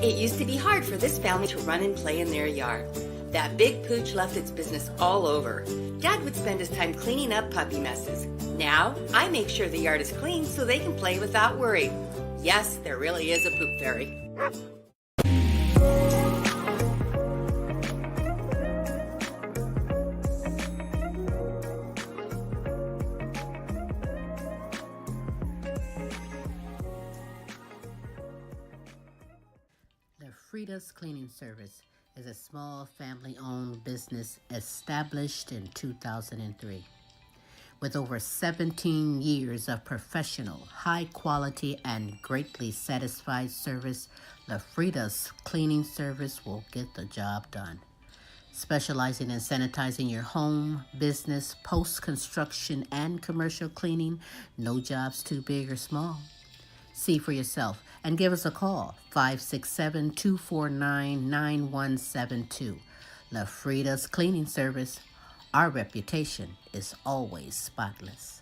It used to be hard for this family to run and play in their yard. That big pooch left its business all over. Dad would spend his time cleaning up puppy messes. Now, I make sure the yard is clean so they can play without worry. Yes, there really is a poop fairy. Frida's Cleaning Service is a small family-owned business established in 2003. With over 17 years of professional, high-quality, and greatly satisfied service, Frida's Cleaning Service will get the job done. Specializing in sanitizing your home, business, post-construction, and commercial cleaning, no job's too big or small. See for yourself and give us a call, 567-249-9172. Frida's Cleaning Service. Our reputation is always spotless.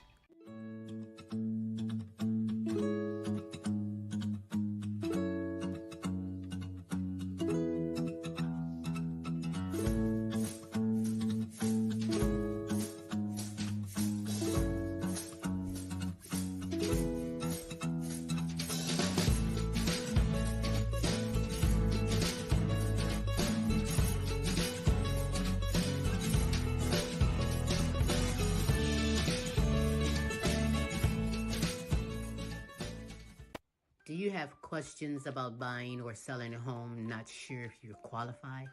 Do you have questions about buying or selling a home, not sure if you're qualified?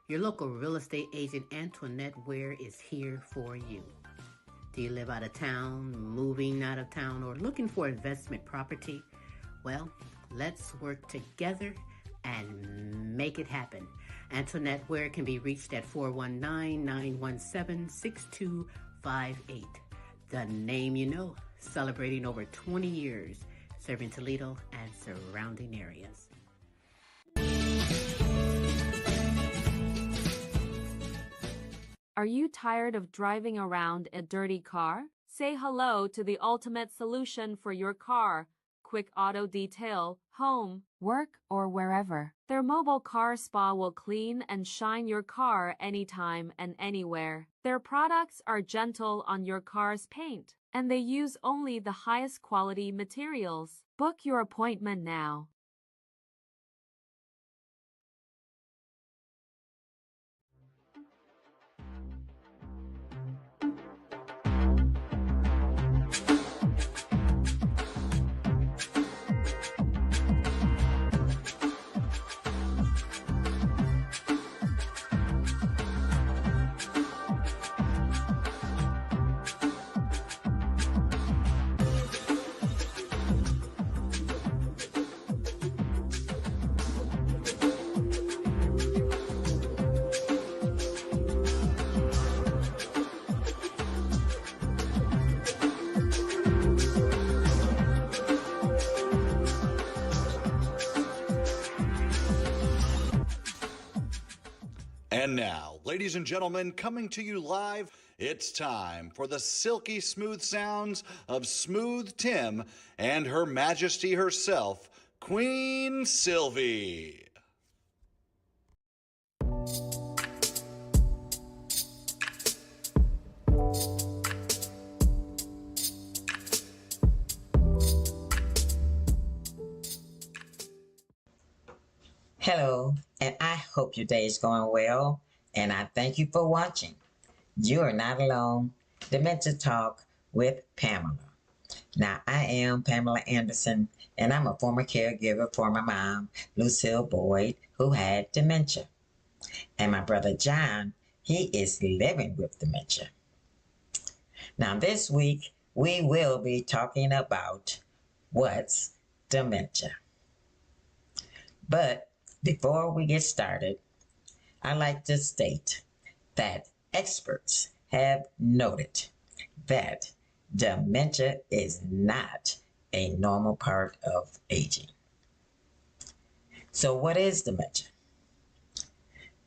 Your local real estate agent, Antoinette Ware, is here for you. Do you live out of town, moving out of town, or looking for investment property? Well, let's work together and make it happen. Antoinette Ware can be reached at 419-917-6258. The name you know, celebrating over 20 years. Serving Toledo and surrounding areas. Are you tired of driving around a dirty car? Say hello to the ultimate solution for your car. Quick Auto Detail, home, work, or wherever. Their mobile car spa will clean and shine your car anytime and anywhere. Their products are gentle on your car's paint, and they use only the highest quality materials. Book your appointment now. And now, ladies and gentlemen, coming to you live, it's time for the silky smooth sounds of Smooth Tim and Her Majesty herself, Queen Silvy. Hello, and I hope your day is going well, and I thank you for watching. You are not alone. Dementia Talk with Pamela. Now, I am Pamela Anderson, and I'm a former caregiver for my mom, Michele Boyd, who had dementia. And my brother John, he is living with dementia. Now, this week, we will be talking about what's dementia. But before we get started, I'd like to state that experts have noted that dementia is not a normal part of aging. So what is dementia?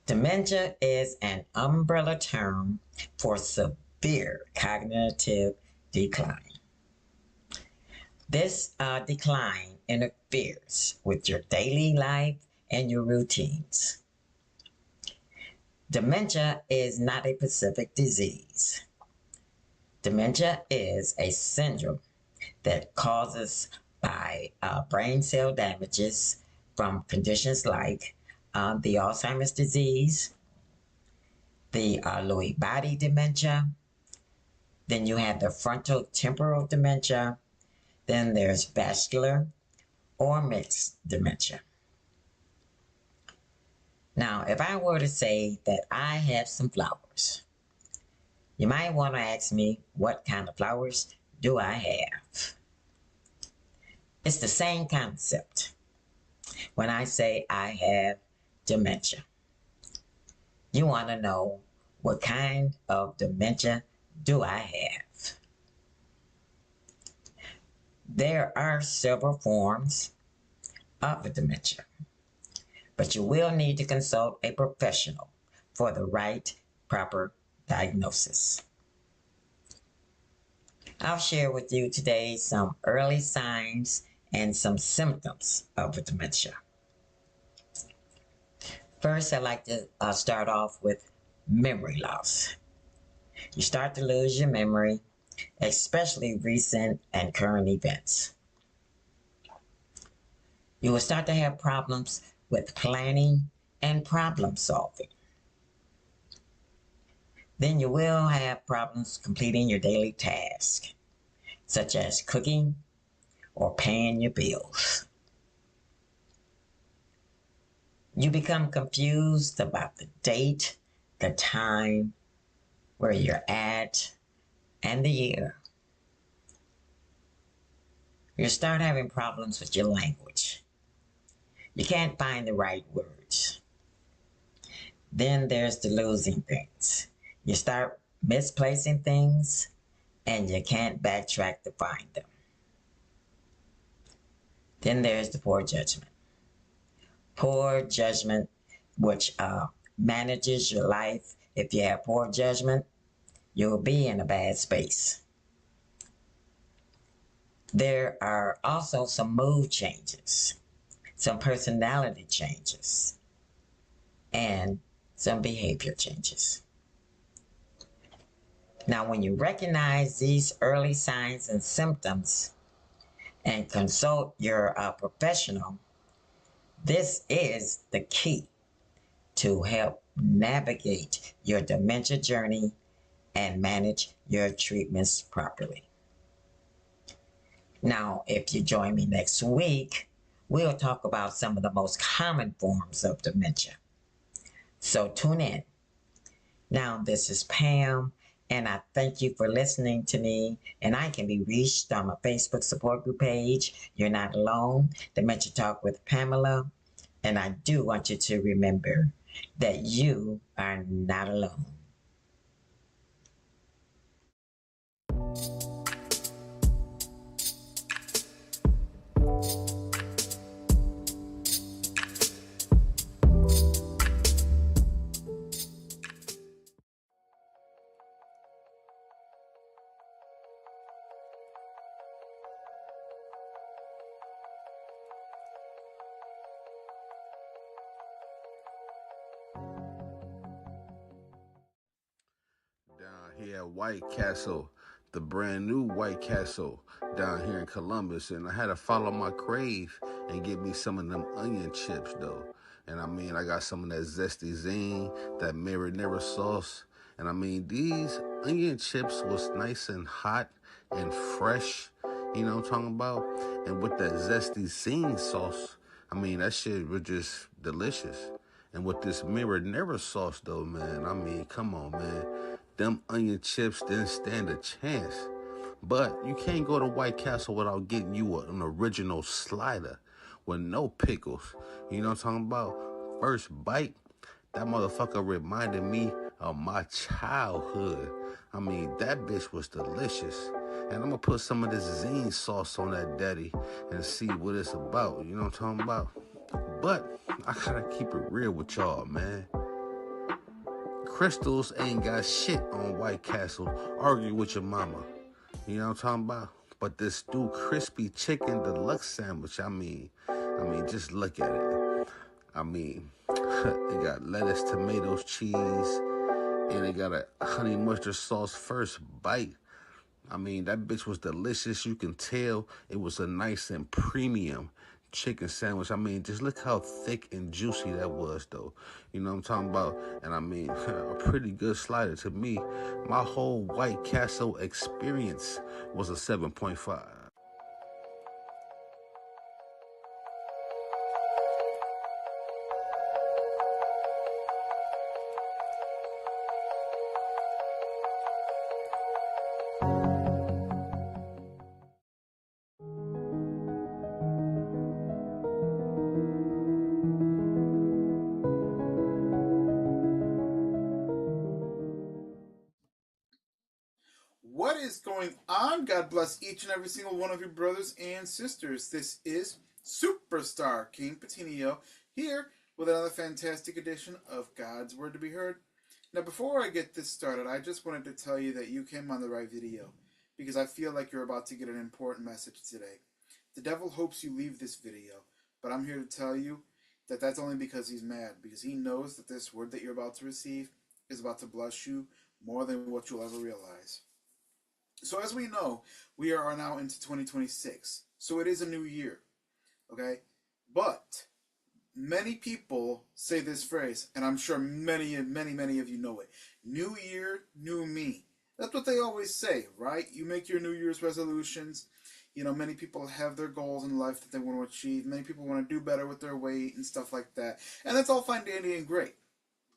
Dementia is an umbrella term for severe cognitive decline. This decline interferes with your daily life and your routines. Dementia is not a specific disease. Dementia is a syndrome that causes by brain cell damages from conditions like the Alzheimer's disease, the Lewy body dementia, then you have the frontal temporal dementia, then there's vascular or mixed dementia. Now, if I were to say that I have some flowers, you might want to ask me, what kind of flowers do I have? It's the same concept when I say I have dementia. You want to know, what kind of dementia do I have? There are several forms of dementia, but you will need to consult a professional for the right, proper diagnosis. I'll share with you today some early signs and some symptoms of dementia. First, I'd like to start off with memory loss. You start to lose your memory, especially recent and current events. You will start to have problems with planning and problem solving. Then you will have problems completing your daily tasks, such as cooking or paying your bills. You become confused about the date, the time, where you're at, and the year. You start having problems with your language. You can't find the right words. Then there's the losing things. You start misplacing things, and you can't backtrack to find them. Then there's the poor judgment. Poor judgment, which manages your life. If you have poor judgment, you'll be in a bad space. There are also some mood changes, some personality changes, and some behavior changes. Now, when you recognize these early signs and symptoms and consult your professional, this is the key to help navigate your dementia journey and manage your treatments properly. Now, if you join me next week, we'll talk about some of the most common forms of dementia. So tune in. Now, this is Pam, and I thank you for listening to me. And I can be reached on my Facebook support group page, You're Not Alone, Dementia Talk with Pamela. And I do want you to remember that you are not alone. Down here at White Castle, the brand new White Castle down here in Columbus, and I had to follow my crave and get me some of them onion chips though. And I mean, I got some of that zesty zing, that marinara sauce, and I mean, these onion chips was nice and hot and fresh, you know what I'm talking about? And with that zesty zing sauce, I mean, that shit was just delicious. And with this marinara sauce though, man, I mean, come on, man. Them onion chips didn't stand a chance. But you can't go to White Castle without getting you an original slider with no pickles. You know what I'm talking about? First bite, that motherfucker reminded me of my childhood. I mean, that bitch was delicious. And I'm gonna put some of this zing sauce on that daddy and see what it's about. You know what I'm talking about? But I gotta keep it real with y'all, man. Crystals ain't got shit on White Castle. Argue with your mama. You know what I'm talking about? But this new crispy chicken deluxe sandwich, I mean, just look at it. I mean, it got lettuce, tomatoes, cheese, and it got a honey mustard sauce first bite. I mean, that bitch was delicious. You can tell it was a nice and premium chicken sandwich. I mean, just look how thick and juicy that was, though. You know what I'm talking about? And I mean, a pretty good slider to me. My whole White Castle experience was a 7.5. What is going on? God bless each and every single one of your brothers and sisters. This is Superstar King Petiniot here with another fantastic edition of God's Word to be Heard. Now, before I get this started, I just wanted to tell you that you came on the right video because I feel like you're about to get an important message today. The devil hopes you leave this video, but I'm here to tell you that that's only because he's mad, because he knows that this word that you're about to receive is about to bless you more than what you'll ever realize. So as we know, we are now into 2026. So it is a new year, okay? But many people say this phrase, and I'm sure many of you know it. New year, new me. That's what they always say, right? You make your New Year's resolutions. You know, many people have their goals in life that they want to achieve. Many people want to do better with their weight and stuff like that. And that's all fine, dandy, and great.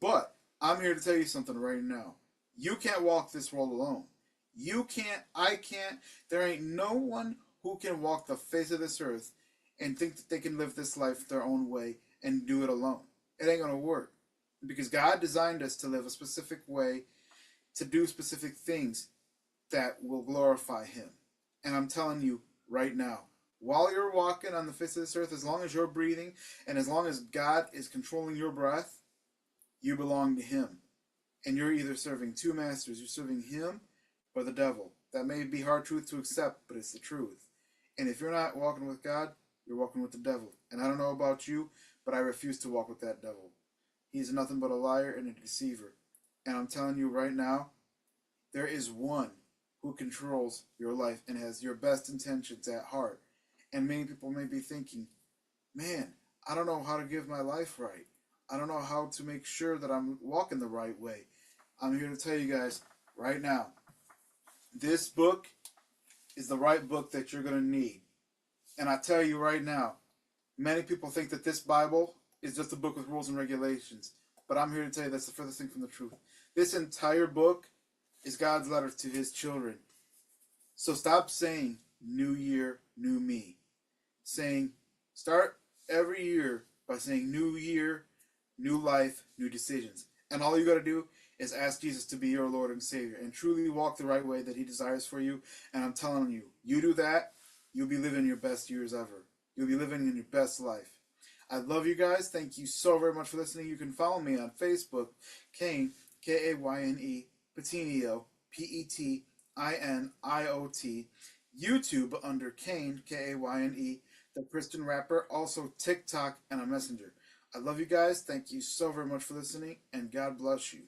But I'm here to tell you something right now. You can't walk this world alone. You can't, I can't, there ain't no one who can walk the face of this earth and think that they can live this life their own way and do it alone. It ain't gonna work. Because God designed us to live a specific way, to do specific things that will glorify Him. And I'm telling you right now, while you're walking on the face of this earth, as long as you're breathing, and as long as God is controlling your breath, you belong to Him. And you're either serving two masters. You're serving Him or the devil. That may be hard truth to accept, but it's the truth. And if you're not walking with God, you're walking with the devil. And I don't know about you, but I refuse to walk with that devil. He's nothing but a liar and a deceiver. And I'm telling you right now, there is one who controls your life and has your best intentions at heart. And many people may be thinking, man, I don't know how to give my life right. I don't know how to make sure that I'm walking the right way. I'm here to tell you guys right now, this book is the right book that you're going to need. And I tell you right now, many people think that this Bible is just a book with rules and regulations. But I'm here to tell you that's the furthest thing from the truth. This entire book is God's letter to His children. So stop saying, new year, new me. Start every year by saying, new year, new life, new decisions. And all you got to do is ask Jesus to be your Lord and Savior and truly walk the right way that He desires for you. And I'm telling you, you do that, you'll be living your best years ever. You'll be living in your best life. I love you guys. Thank you so very much for listening. You can follow me on Facebook, Kayne, Kayne, Petiniot, Petiniot, YouTube under Kayne, Kayne, the Christian rapper, also TikTok and a messenger. I love you guys. Thank you so very much for listening, and God bless you.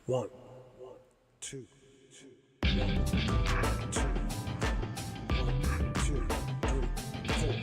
One, two, one, two, one, two, three, four.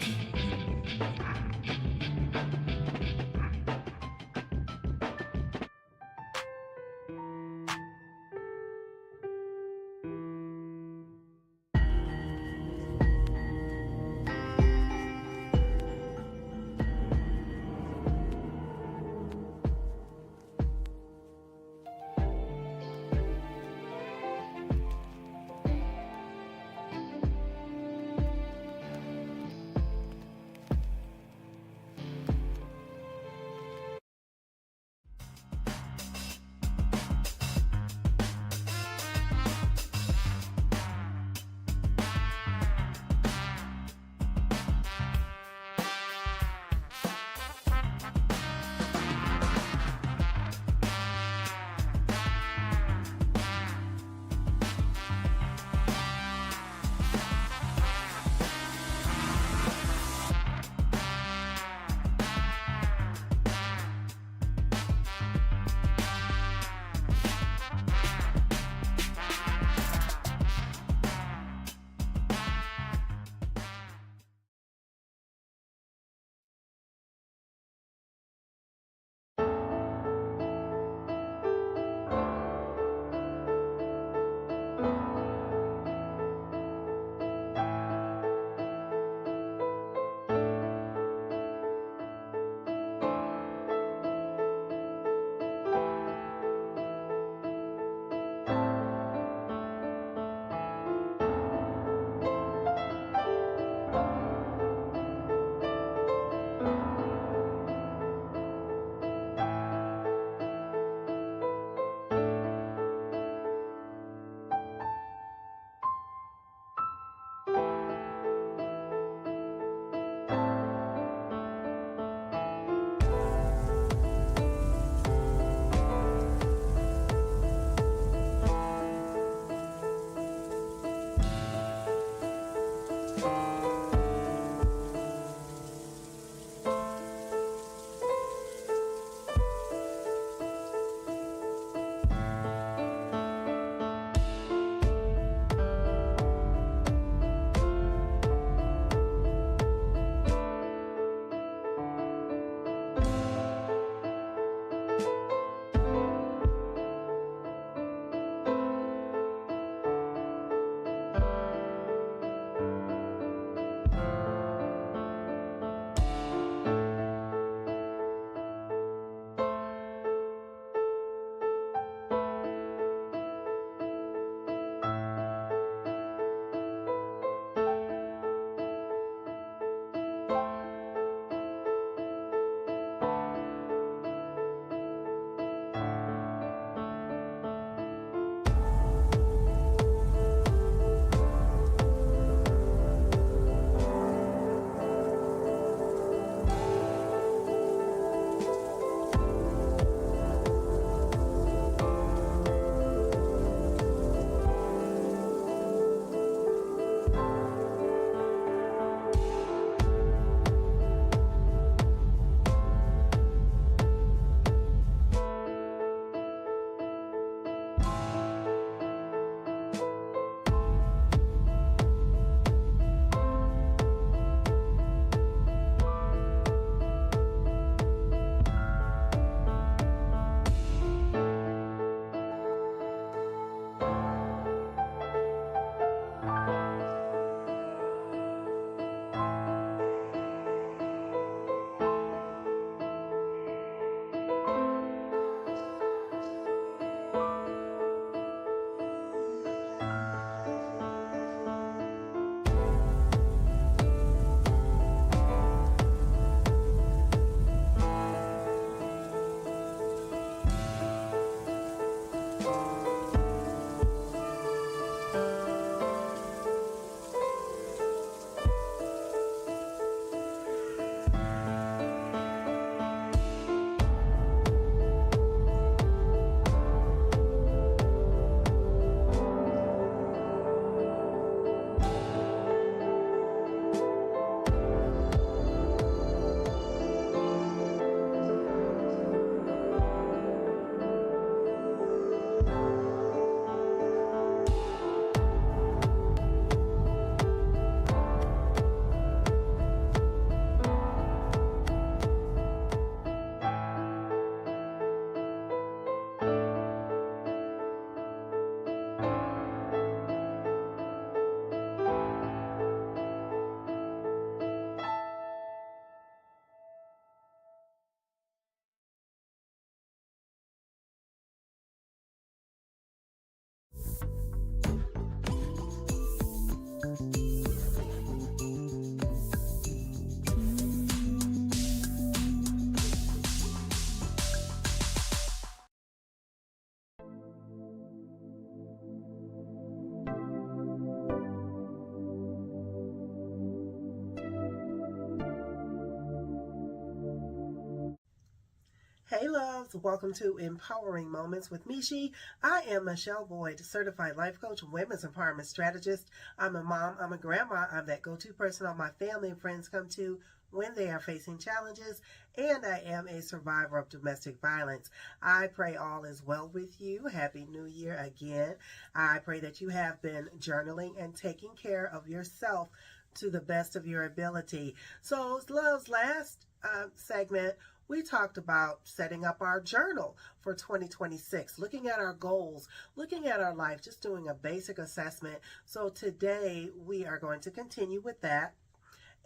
Hey loves, welcome to Empowering Moments with Michi. I am Michele Boyd, certified life coach, women's empowerment strategist. I'm a mom, I'm a grandma, I'm that go-to person all my family and friends come to when they are facing challenges, and I am a survivor of domestic violence. I pray all is well with you. Happy New Year again. I pray that you have been journaling and taking care of yourself to the best of your ability. So, loves, last segment, we talked about setting up our journal for 2026, looking at our goals, looking at our life, just doing a basic assessment. So today we are going to continue with that.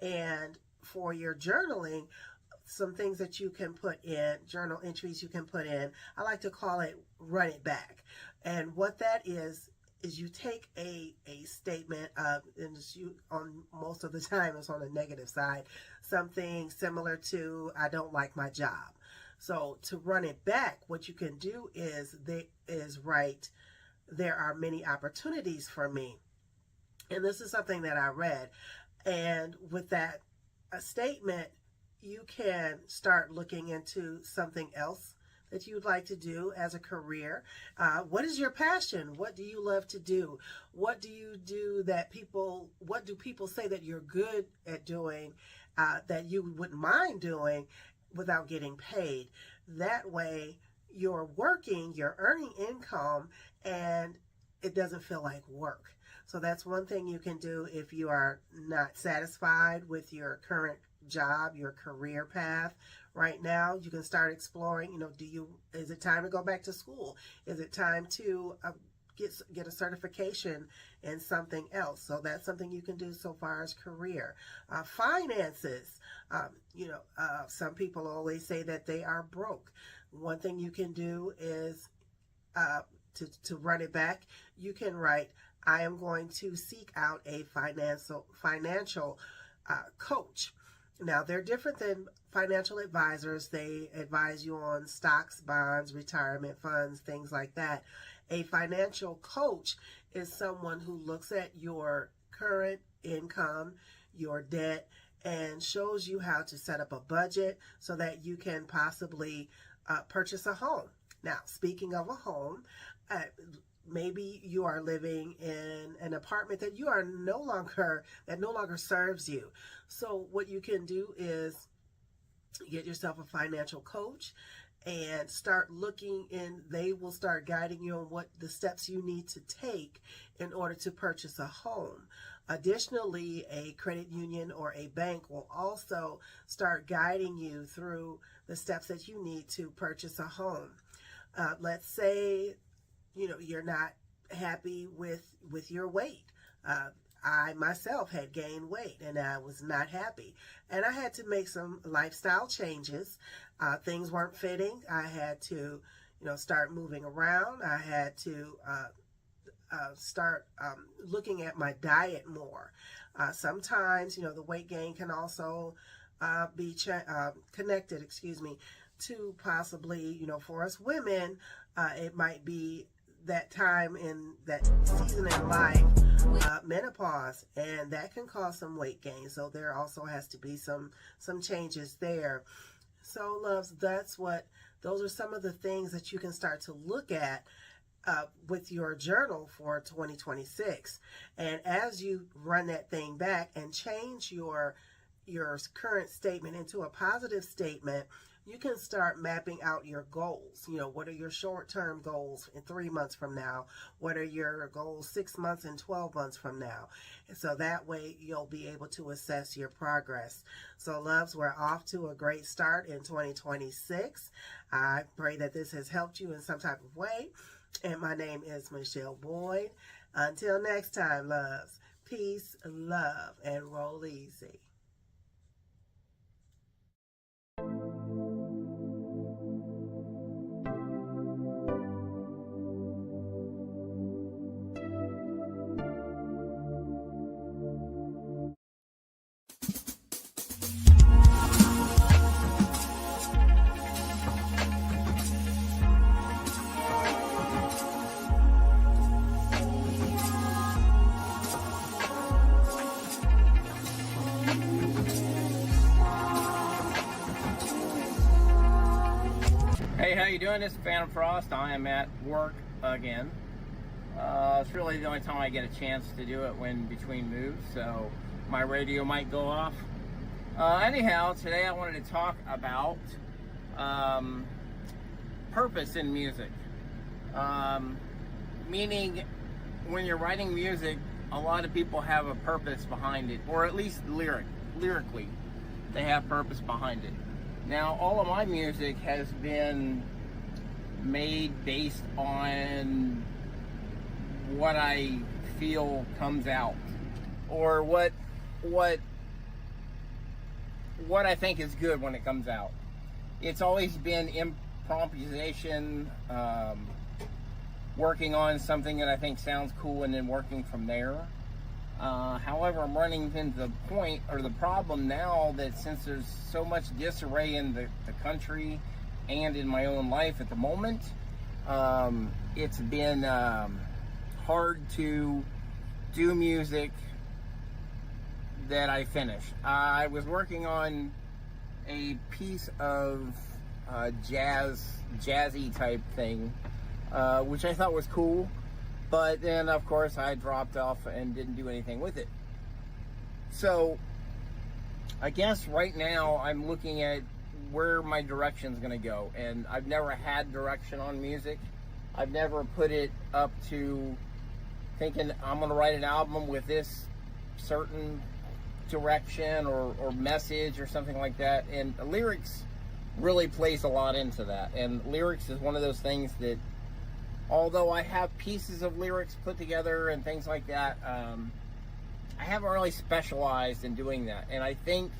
And for your journaling, some things that you can put in, journal entries you can put in, I like to call it run it back. And what that is you take a statement, and you, on most of the time it's on the negative side, something similar to, I don't like my job. So to run it back, what you can do is write, there are many opportunities for me. And this is something that I read. And with that statement, you can start looking into something else that you'd like to do as a career. What is your passion? What do you love to do? What do you do what do people say that you're good at doing, that you wouldn't mind doing without getting paid? That way you're working, you're earning income, and it doesn't feel like work. So that's one thing you can do if you are not satisfied with your current job, your career path. Right now, you can start exploring, is it time to go back to school? Is it time to get a certification in something else? So that's something you can do so far as career. Finances, some people always say that they are broke. One thing you can do is to run it back, you can write, I am going to seek out a financial coach. Now, they're different than financial advisors. They advise you on stocks, bonds, retirement funds, things like that. A financial coach is someone who looks at your current income, your debt, and shows you how to set up a budget so that you can possibly purchase a home. Now, speaking of a home, maybe you are living in an apartment that no longer serves you. So what you can do is get yourself a financial coach and start looking, and they will start guiding you on what the steps you need to take in order to purchase a home. Additionally, a credit union or a bank will also start guiding you through the steps that you need to purchase a home. Let's say you're not happy with your weight. I myself had gained weight and I was not happy. And I had to make some lifestyle changes. Things weren't fitting. I had to, start moving around. I had to start looking at my diet more. Sometimes, the weight gain can also be connected, to possibly, for us women, it might be that time in that season in life, menopause, and that can cause some weight gain. So there also has to be some changes there. So loves, those are some of the things that you can start to look at with your journal for 2026. And as you run that thing back and change your current statement into a positive statement, you can start mapping out your goals. What are your short-term goals in 3 months from now? What are your goals 6 months and 12 months from now? And so that way you'll be able to assess your progress. So loves, we're off to a great start in 2026. I pray that this has helped you in some type of way. And my name is Michele Boyd. Until next time, loves, peace, love, and roll easy. you doing? This is Phantom Frost. I am at work again. It's really the only time I get a chance to do it when between moves, so my radio might go off. Anyhow, today I wanted to talk about purpose in music. Meaning, when you're writing music, a lot of people have a purpose behind it, or at least lyrically, they have purpose behind it. Now, all of my music has been made based on what I feel comes out, or what I think is good when it comes out. It's always been improvisation, working on something that I think sounds cool and then working from there. However, I'm running into the point, or the problem now, that since there's so much disarray in the country and in my own life at the moment, it's been hard to do music that I finish. I was working on a piece of jazzy type thing, which I thought was cool, but then of course I dropped off and didn't do anything with it. So I guess right now I'm looking at where my direction's gonna go, and I've never had direction on music. I've never put it up to thinking I'm gonna write an album with this certain direction or message or something like that, and lyrics really plays a lot into that. And lyrics is one of those things that, although I have pieces of lyrics put together and things like that, I haven't really specialized in doing that. And I think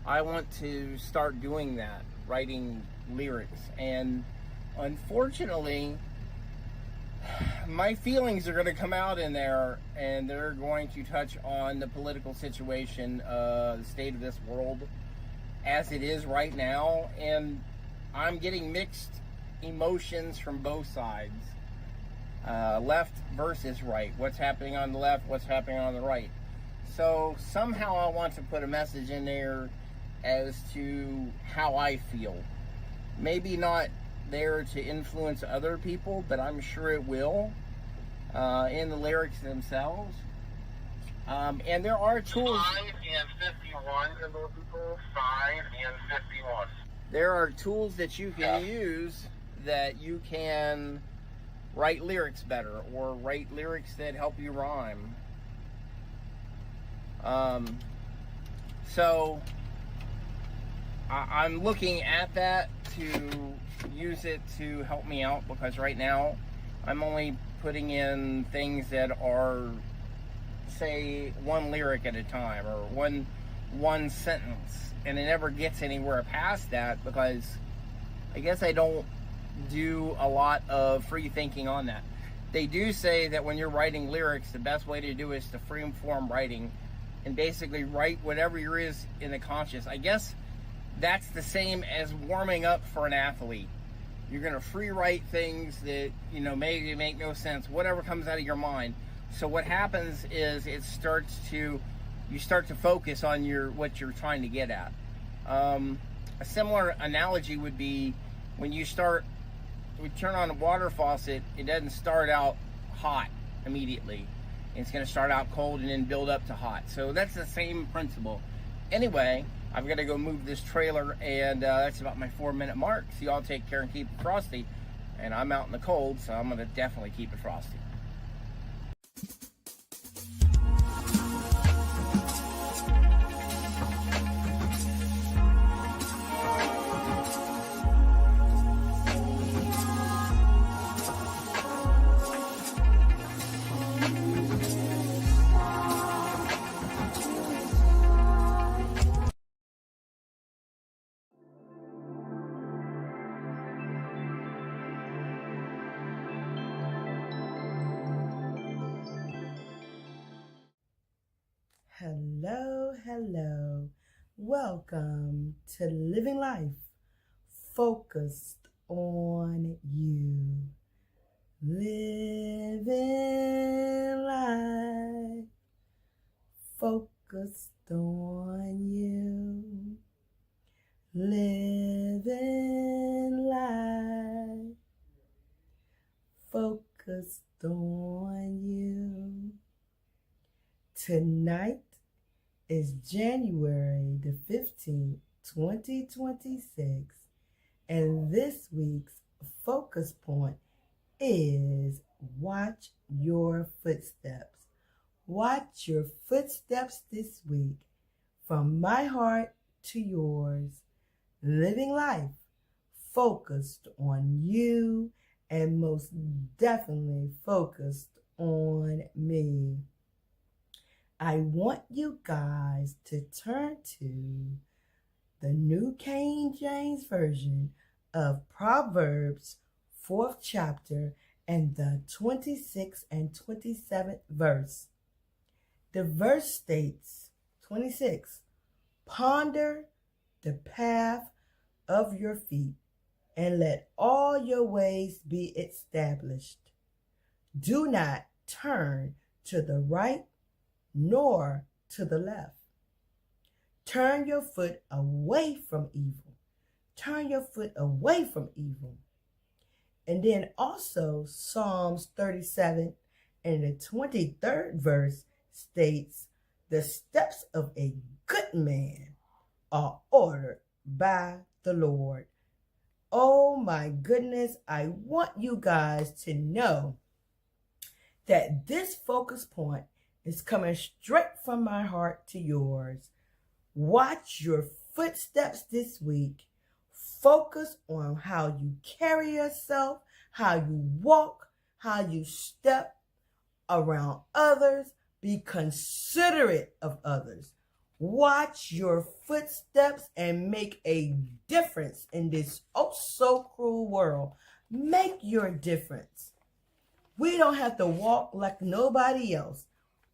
I want to start doing that, writing lyrics. And unfortunately, my feelings are going to come out in there, and they're going to touch on the political situation, the state of this world as it is right now. And I'm getting mixed emotions from both sides. Left versus right. What's happening on the left, what's happening on the right. So somehow I want to put a message in there as to how I feel. Maybe not there to influence other people, but I'm sure it will, in the lyrics themselves. And there are tools. 5 and 51, hello people, 5 and 51. There are tools that you can use that you can write lyrics better, or write lyrics that help you rhyme. So I'm looking at that to use it to help me out, because right now I'm only putting in things that are, say, one lyric at a time, or one sentence, and it never gets anywhere past that, because I guess I don't do a lot of free thinking on that. They do say that when you're writing lyrics, the best way to do is to free form writing, and basically write whatever there is in the conscious. I guess that's the same as warming up for an athlete. You're going to free write things that, maybe make no sense, whatever comes out of your mind. So what happens is you start to focus on what you're trying to get at. A similar analogy would be when you turn on a water faucet, it doesn't start out hot immediately. It's going to start out cold and then build up to hot. So that's the same principle. Anyway, I've got to go move this trailer, and that's about my 4-minute mark. So y'all take care and keep it frosty. And I'm out in the cold, so I'm going to definitely keep it frosty. Hello. Welcome to Living Life Focused on You. Living life focused on you. Living life focused on you. Tonight is January the 15th, 2026, and this week's focus point is watch your footsteps. Watch your footsteps this week, from my heart to yours, living life focused on you and most definitely focused on me. I want you guys to turn to the New King James Version of Proverbs, 4th chapter, and the 26th and 27th verse. The verse states, 26, ponder the path of your feet, and let all your ways be established. Do not turn to the right nor to the left. Turn your foot away from evil. Turn your foot away from evil. And then also Psalms 37 and the 23rd verse states, the steps of a good man are ordered by the Lord. Oh my goodness, I want you guys to know that this focus point is coming straight from my heart to yours. Watch your footsteps this week. Focus on how you carry yourself, how you walk, how you step around others. Be considerate of others. Watch your footsteps and make a difference in this oh so cruel world. Make your difference. We don't have to walk like nobody else.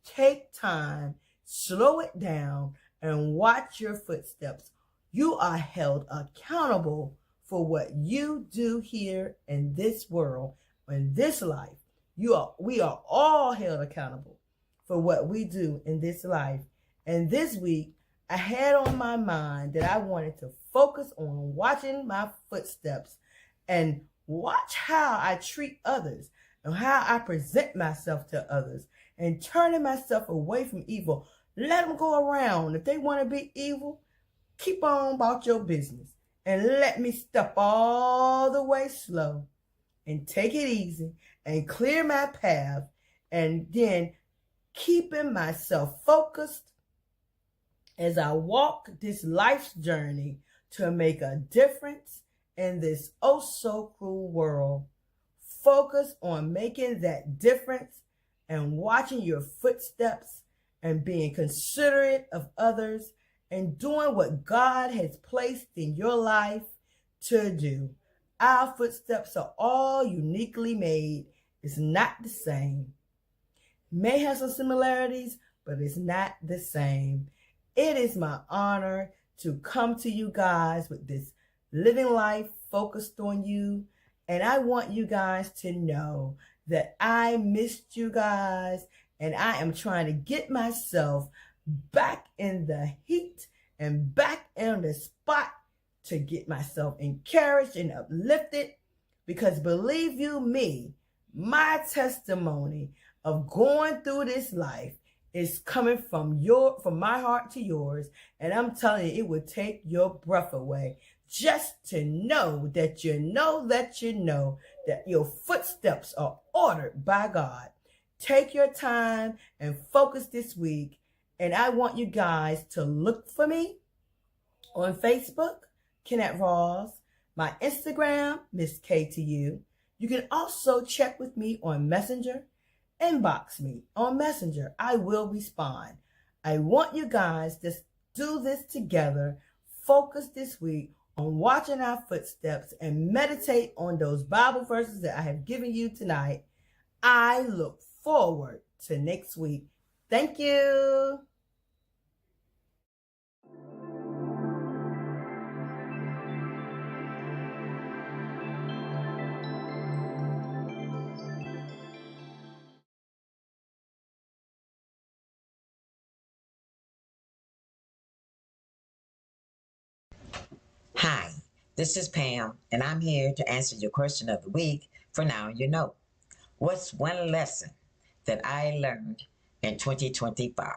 Take time, slow it down, and watch your footsteps. You are held accountable for what you do here in this world, in this life. We are all held accountable for what we do in this life. And this week, I had on my mind that I wanted to focus on watching my footsteps and watch how I treat others and how I present myself to others and turning myself away from evil. Let them go around. If they want to be evil, keep on about your business and let me step all the way slow and take it easy and clear my path, and then keeping myself focused as I walk this life's journey to make a difference in this oh so cruel world. Focus on making that difference and watching your footsteps and being considerate of others and doing what God has placed in your life to do. Our footsteps are all uniquely made. It's not the same. May have some similarities, but it's not the same. It is my honor to come to you guys with this living life focused on you. And I want you guys to know that I missed you guys, and I am trying to get myself back in the heat and back in the spot to get myself encouraged and uplifted, because believe you me, my testimony of going through this life is coming from my heart to yours, and I'm telling you, it would take your breath away just to know that your footsteps are ordered by God. Take your time and focus this week, and I want you guys to look for me on Facebook, Kennette Rawls, my Instagram, Miss K to you. You can also check with me on Messenger. Inbox me on Messenger. I will respond. I want you guys to do this together. Focus this week on watching our footsteps and meditate on those Bible verses that I have given you tonight. I look forward to next week. Thank you. This is Pam, and I'm here to answer your question of the week for Now You Know. What's one lesson that I learned in 2025?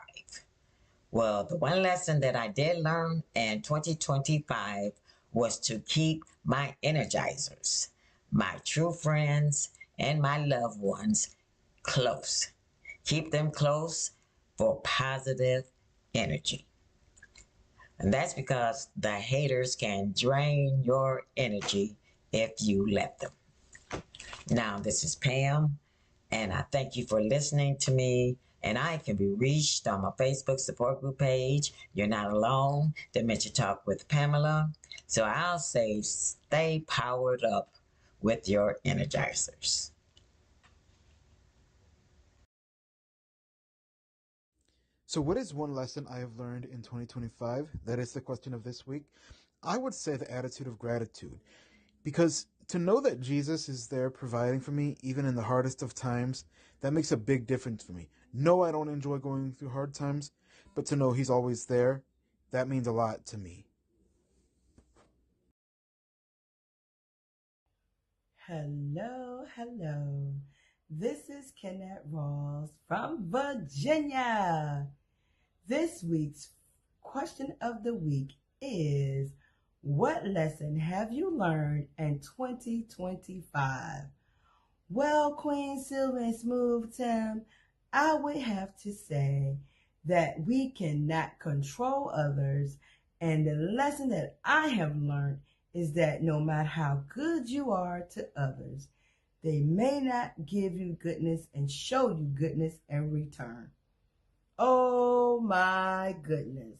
Well, the one lesson that I did learn in 2025 was to keep my energizers, my true friends, and my loved ones close. Keep them close for positive energy. And that's because the haters can drain your energy if you let them. Now, this is Pam, and I thank you for listening to me. And I can be reached on my Facebook support group page, You're Not Alone, Dementia Talk with Pamela. So I'll say stay powered up with your energizers. So, what is one lesson I have learned in 2025? That is the question of this week. I would say the attitude of gratitude. Because to know that Jesus is there providing for me, even in the hardest of times, that makes a big difference for me. No, I don't enjoy going through hard times, but to know He's always there, that means a lot to me. Hello, hello. This is Kennette Rawls from Virginia. This week's question of the week is, what lesson have you learned in 2025? Well, Queen Silvy and Smooth Tim, I would have to say that we cannot control others, and the lesson that I have learned is that no matter how good you are to others, they may not give you goodness and show you goodness in return. Oh my goodness.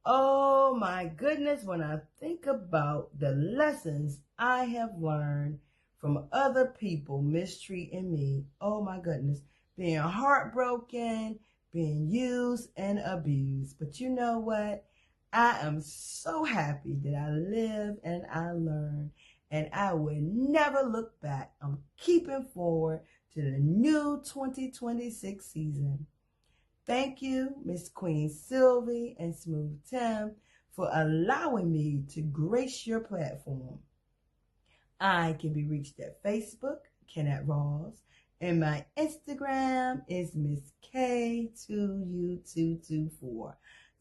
Oh my goodness, when I think about the lessons I have learned from other people mistreating me, oh my goodness, being heartbroken, being used and abused. But you know what? I am so happy that I live and I learn, and I will never look back. I'm keeping forward to the new 2026 season. Thank you, Miss Queen Silvy and Smooth Tim, for allowing me to grace your platform. I can be reached at Facebook, Kennette Rawls, and my Instagram is Miss K2U224.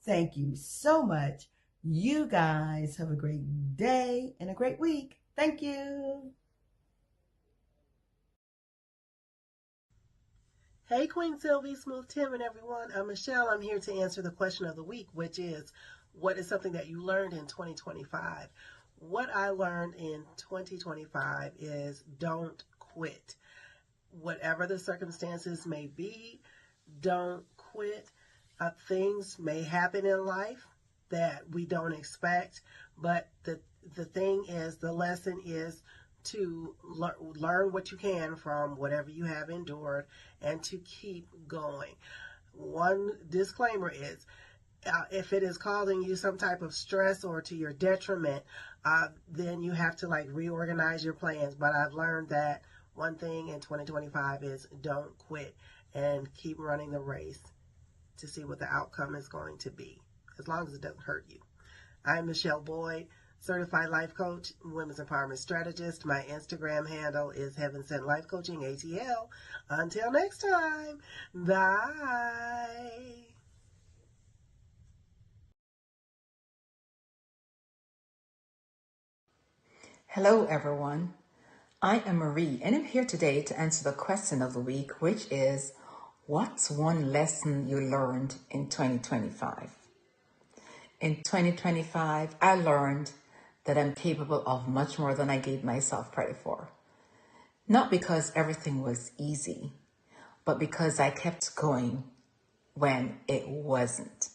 Thank you so much. You guys have a great day and a great week. Thank you. Hey, Queen Silvy, Smooth Tim, and everyone. I'm Michelle. I'm here to answer the question of the week, which is, what is something that you learned in 2025? What I learned in 2025 is don't quit. Whatever the circumstances may be, don't quit. Things may happen in life that we don't expect, but the thing is, the lesson is to learn what you can from whatever you have endured and to keep going. One disclaimer is, if it is causing you some type of stress or to your detriment, then you have to reorganize your plans. But I've learned that one thing in 2025 is don't quit and keep running the race to see what the outcome is going to be, as long as it doesn't hurt you. I'm Michele Boyd, Certified Life Coach, Women's Empowerment Strategist. My Instagram handle is Heaven Sent Life Coaching, ATL. Until next time, bye. Hello, everyone. I am Marie, and I'm here today to answer the question of the week, which is, what's one lesson you learned in 2025? In 2025, I learned that I'm capable of much more than I gave myself credit for. Not because everything was easy, but because I kept going when it wasn't.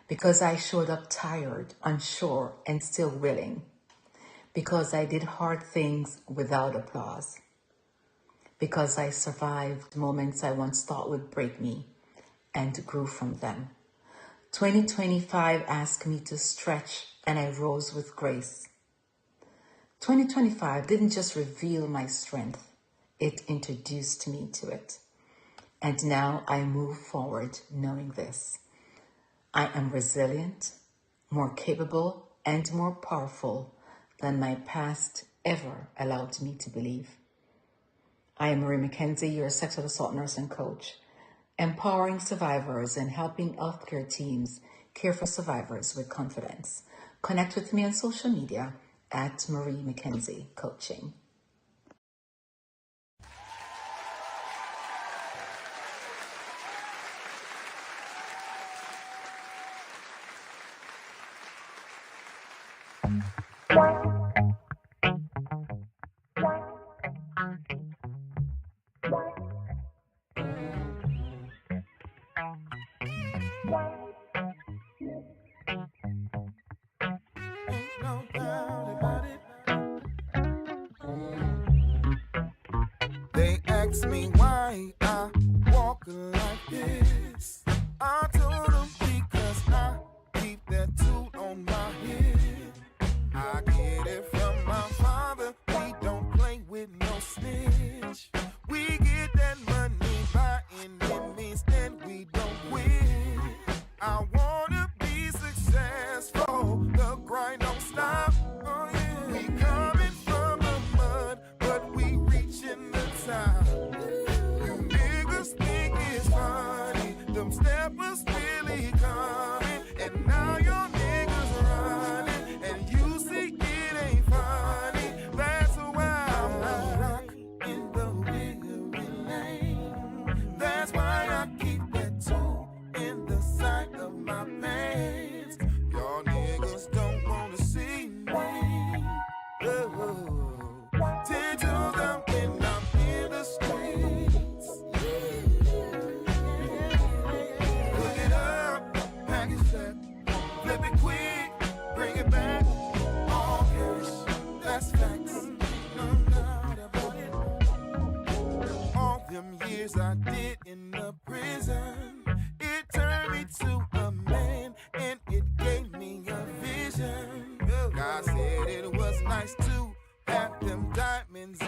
Because I showed up tired, unsure, and still willing. Because I did hard things without applause. Because I survived moments I once thought would break me and grew from them. 2025 asked me to stretch, and I rose with grace. 2025 didn't just reveal my strength, it introduced me to it. And now I move forward knowing this. I am resilient, more capable, and more powerful than my past ever allowed me to believe. I am Marie McKenzie, your sexual assault nurse and coach, empowering survivors and helping healthcare teams care for survivors with confidence. Connect with me on social media at Marie McKenzie Coaching. They ask me why I walk like this. I told them because I keep that tool on my head. I get it from my father. We don't play with no snitch. We get that money by any means and we don't quit. I wanna be successful. The grind don't stop. Oh yeah. We coming from the mud, but we reaching the top. You niggas think it's funny. Them steppers really coming, and now your niggas running, and you see it ain't funny. That's why I'm rock in the Wiggery lane. That's why I keep that tool in the side of my pants. Y'all niggas don't wanna see me. Oh. 10 toes down when I'm in the streets. Look it up, package that, flip it quick, bring it back. All cash, that's facts. No doubt about it. All them years I did in the prison, it turned me to a man and it gave me a vision. God said it was nice to have them diamonds